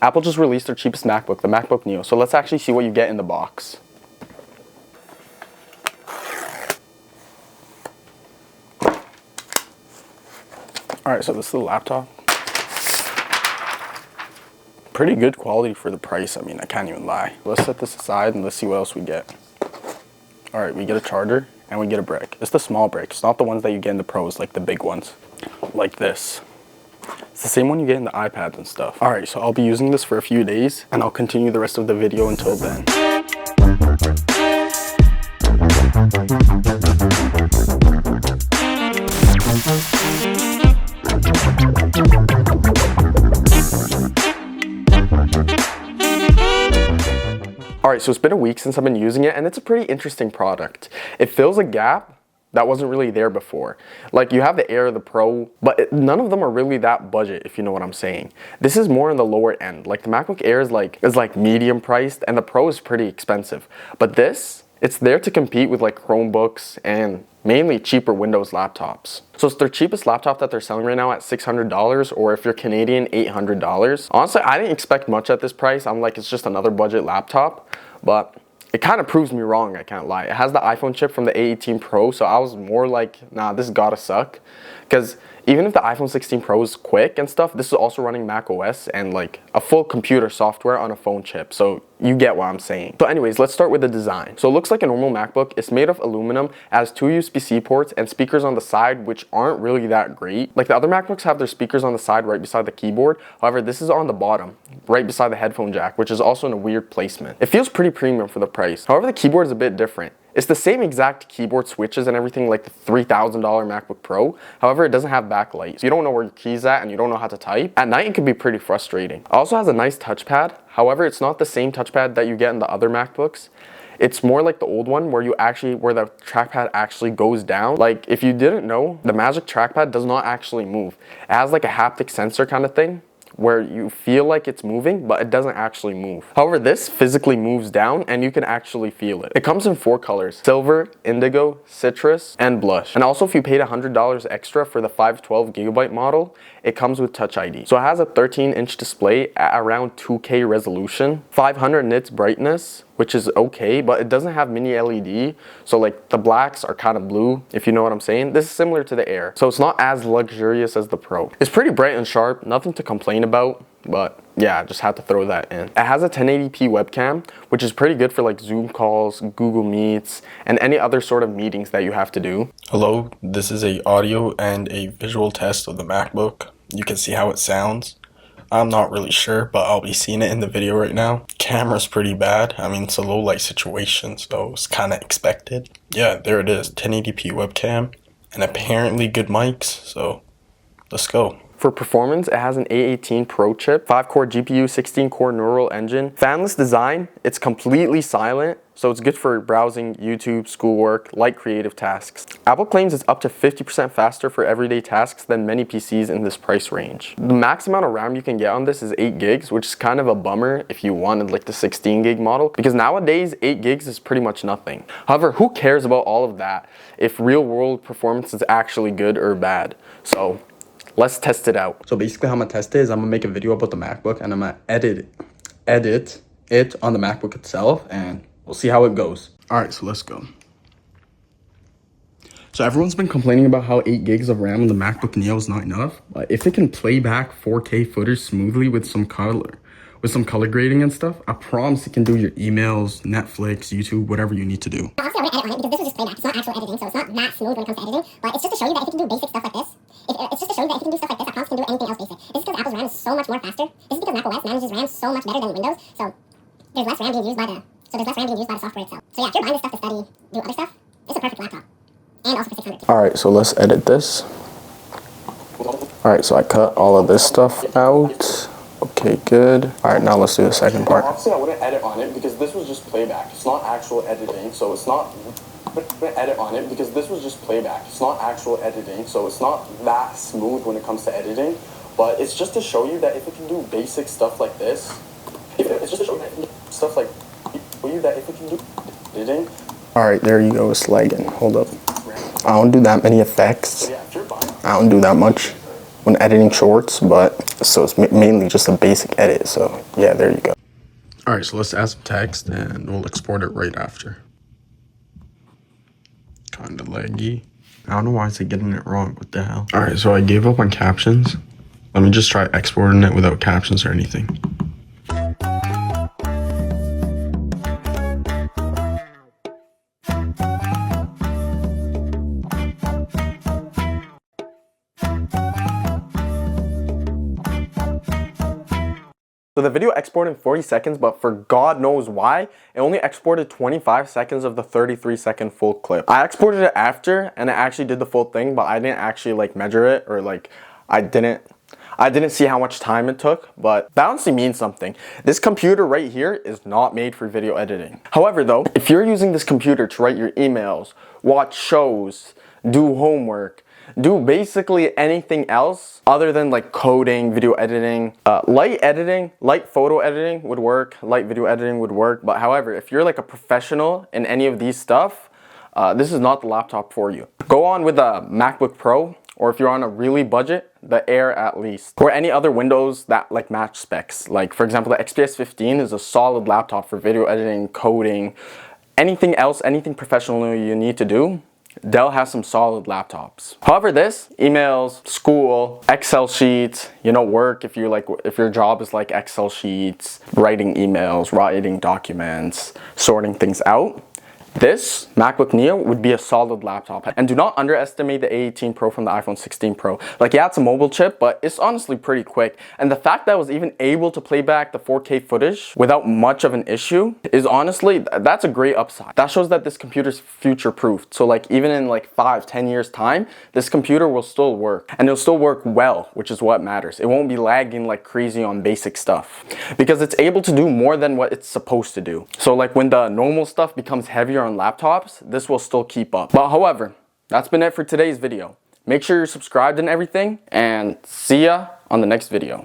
Apple just released their cheapest MacBook, the MacBook Neo. So let's actually see what you get in the box. Alright, so this is the laptop. Pretty good quality for the price, I mean, I can't even lie. Let's set this aside and let's see what else we get. Alright, we get a charger and we get a brick. It's the small brick, it's not the ones that you get in the Pros, like the big ones. Like this. It's the same one you get in the iPads and stuff. Alright, so I'll be using this for a few days and I'll continue the rest of the video until then. Alright, so it's been a week since I've been using it and it's a pretty interesting product. It fills a gap that wasn't really there before. Like, you have the Air, the Pro, but none of them are really that budget, if you know what I'm saying. This is more in the lower end. Like, the MacBook Air is like medium priced and the Pro is pretty expensive. But this, it's there to compete with like Chromebooks and mainly cheaper Windows laptops. So it's their cheapest laptop that they're selling right now at $600, or if you're Canadian, $800. Honestly, I didn't expect much at this price. I'm like, it's just another budget laptop, but it kind of proves me wrong, I can't lie. It has the iPhone chip from the A18 Pro, so I was more like, nah, this gotta suck. Because even if the iPhone 16 Pro is quick and stuff, this is also running Mac OS and like a full computer software on a phone chip. So you get what I'm saying. So anyways, let's start with the design. So it looks like a normal MacBook. It's made of aluminum, has 2 USB-C ports and speakers on the side, which aren't really that great. Like, the other MacBooks have their speakers on the side right beside the keyboard. However, this is on the bottom, right beside the headphone jack, which is also in a weird placement. It feels pretty premium for the price. However, the keyboard is a bit different. It's the same exact keyboard switches and everything like the $3,000 MacBook Pro. However, it doesn't have backlight. So you don't know where your key's at and you don't know how to type. At night, it can be pretty frustrating. It also has a nice touchpad. However, it's not the same touchpad that you get in the other MacBooks. It's more like the old one where the trackpad actually goes down. Like, if you didn't know, the Magic Trackpad does not actually move. It has like a haptic sensor kind of thing, where you feel like it's moving, but it doesn't actually move. However, this physically moves down and you can actually feel it. It comes in 4 colors: silver, indigo, citrus, and blush. And also, if you paid $100 extra for the 512GB model, it comes with Touch ID. So it has a 13-inch display at around 2K resolution, 500 nits brightness, which is okay, but it doesn't have mini LED. So like, the blacks are kind of blue, if you know what I'm saying. This is similar to the Air, so it's not as luxurious as the Pro. It's pretty bright and sharp, nothing to complain about, but yeah, I just had to throw that in. It has a 1080p webcam, which is pretty good for like Zoom calls, Google Meets, and any other sort of meetings that you have to do. Hello, this is a audio and a visual test of the MacBook. You can see how it sounds. I'm not really sure, but I'll be seeing it in the video right now. Camera's pretty bad. I mean, it's a low light situation, so it's kind of expected. Yeah, there it is, 1080p webcam, and apparently good mics, so let's go. For performance, it has an A18 Pro chip, 5-core GPU, 16-core neural engine. Fanless design, it's completely silent, so it's good for browsing, YouTube, schoolwork, light creative tasks. Apple claims it's up to 50% faster for everyday tasks than many PCs in this price range. The max amount of RAM you can get on this is 8 gigs, which is kind of a bummer if you wanted like the 16 gig model, because nowadays 8 gigs is pretty much nothing. However, who cares about all of that if real world performance is actually good or bad? So let's test it out. So basically how I'm gonna test it is I'm gonna make a video about the MacBook and I'm gonna edit it on the MacBook itself, and we'll see how it goes. All right, so let's go. So everyone's been complaining about how 8 gigs of RAM on the MacBook Neo is not enough, but if it can play back 4K footage smoothly with some color grading and stuff, I promise it can do your emails, Netflix, YouTube, whatever you need to do. Obviously, I wouldn't edit on it because this was just playback. It's not actual editing, so it's not that smooth when it comes to editing. But it's just to show you that if it can do basic stuff like this, it's just to show you that if it can do stuff like this, I promise it can do anything else basic. This is because Apple's RAM is so much more faster. This is because Mac OS manages RAM so much better than Windows. So there's less RAM being used by the software itself. So yeah, if you're buying this stuff to study, do other stuff, it's a perfect laptop. And also for $600. All right, so let's edit this. All right, so I cut all of this stuff out. Okay, good. All right, now let's do the second part. Obviously, I wouldn't edit on it because this was just playback. It's not actual editing, so it's not. I wouldn't edit on it because this was just playback. It's not actual editing, so it's not that smooth when it comes to editing. But it's just to show you that if it can do basic stuff like this, it's just to show you that it can do stuff like if it can do editing. All right, there you go. It's lagging. Hold up. I don't do that many effects. I don't do that much. when editing shorts, but so it's mainly just a basic edit. So yeah, there you go. All right, so let's add some text and we'll export it right after. Kind of laggy. I don't know why it's getting it wrong. What the hell? All right, so I gave up on captions. Let me just try exporting it without captions or anything. So the video exported in 40 seconds, but for God knows why, it only exported 25 seconds of the 33-second full clip. I exported it after, and it actually did the full thing, but I didn't actually like measure it, or like I didn't see how much time it took, but that honestly means something. This computer right here is not made for video editing. However though, if you're using this computer to write your emails, watch shows, do homework, do basically anything else other than like coding, video editing, light photo editing would work, light video editing would work. But however, if you're like a professional in any of these stuff, this is not the laptop for you. Go on with a MacBook Pro, or if you're on a really budget, the Air at least, or any other Windows that like match specs. Like for example, the XPS 15 is a solid laptop for video editing, coding, anything else, anything professional you need to do. Dell has some solid laptops. However, this, emails, school, Excel sheets, you know, work, if your job is like Excel sheets, writing emails, writing documents, sorting things out, this MacBook Neo would be a solid laptop. And do not underestimate the A18 Pro from the iPhone 16 Pro. Like, yeah, it's a mobile chip, but it's honestly pretty quick. And the fact that I was even able to play back the 4K footage without much of an issue is honestly, that's a great upside. That shows that this computer's future-proofed. So like even in like 5-10 years time, this computer will still work. And it'll still work well, which is what matters. It won't be lagging like crazy on basic stuff. Because it's able to do more than what it's supposed to do. So like when the normal stuff becomes heavier on laptops, this will still keep up. But however, that's been it for today's video. Make sure you're subscribed and everything, and see ya on the next video.